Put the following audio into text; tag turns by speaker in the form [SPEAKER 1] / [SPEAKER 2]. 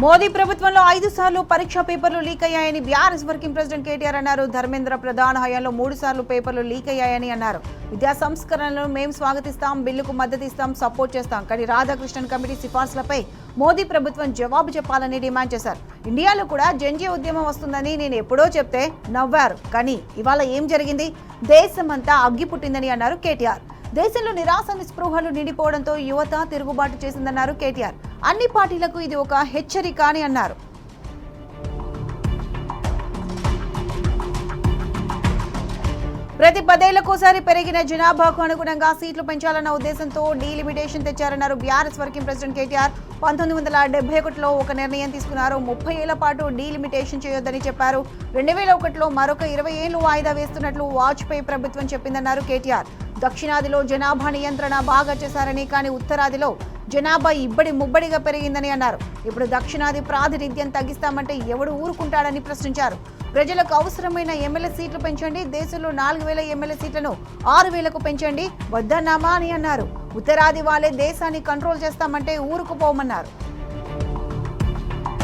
[SPEAKER 1] మోదీ ప్రభుత్వంలో 5 సార్లు పరీక్షా పేపర్లు లీక్ అయ్యాయని బీఆర్ఎస్ వర్కింగ్ ప్రెసిడెంట్ కేటీఆర్ అన్నారు. ధర్మేంద్ర ప్రధాన్ హయాంలో 3 సార్లు పేపర్లు లీక్ అయ్యాయని అన్నారు. విద్యా సంస్కరణలను మేము స్వాగతిస్తాం, బిల్లుకు మద్దతు ఇస్తాం, సపోర్ట్ చేస్తాం. కానీ రాధాకృష్ణన్ కమిటీ సిఫార్సులపై మోదీ ప్రభుత్వం జవాబు చెప్పాలని డిమాండ్ చేశారు. ఇండియాలో కూడా జంజీ ఉద్యమం వస్తుందని నేను ఎప్పుడో చెప్తే నవ్వారు. కానీ ఇవాళ ఏం జరిగింది? దేశమంతా అగ్గి పుట్టిందని అన్నారు కేటీఆర్. దేశంలో నిరాశ నిస్పృహలు నిండిపోవడంతో యువత తిరుగుబాటు చేసిందన్నారు కేటీఆర్. అన్ని పార్టీలకు ఇది ఒక హెచ్చరిక అని అన్నారు. ప్రతి 10 ఏళ్లకోసారి పెరిగిన జనాభాకు అనుగుణంగా సీట్లు పెంచాలన్న ఉద్దేశంతో డీలిమిటేషన్ తెచ్చారన్నారు బీఆర్ఎస్ వర్కింగ్ ప్రెసిడెంట్ కేటీఆర్. 1971లో ఒక నిర్ణయం తీసుకున్నారు. 30 ఏళ్ల పాటు డీలిమిటేషన్ చేయొద్దని చెప్పారు. 2001లో మరొక 20 ఏళ్లు వాయిదా వేస్తున్నట్లు వాజ్పేయి ప్రభుత్వం చెప్పిందన్నారు కేటీఆర్. దక్షిణాదిలో జనాభా నియంత్రణ బాగా చేశారని, కానీ ఉత్తరాదిలో జనాభా ఇబ్బడి ముబ్బడిగా పెరిగిందని అన్నారు. ఇప్పుడు దక్షిణాది ప్రాతినిధ్యం తగ్గిస్తామంటే ఎవడు ఊరుకుంటాడని ప్రశ్నించారు. ప్రజలకు అవసరమైన ఎమ్మెల్యే సీట్లు పెంచండి, దేశంలో 4000 ఎమ్మెల్యే సీట్లను 6000కు పెంచండి, వద్దన్నామా అని అన్నారు. ఉత్తరాది వాళ్ళే దేశాన్ని కంట్రోల్ చేస్తామంటే ఊరుకుపోమన్నారు.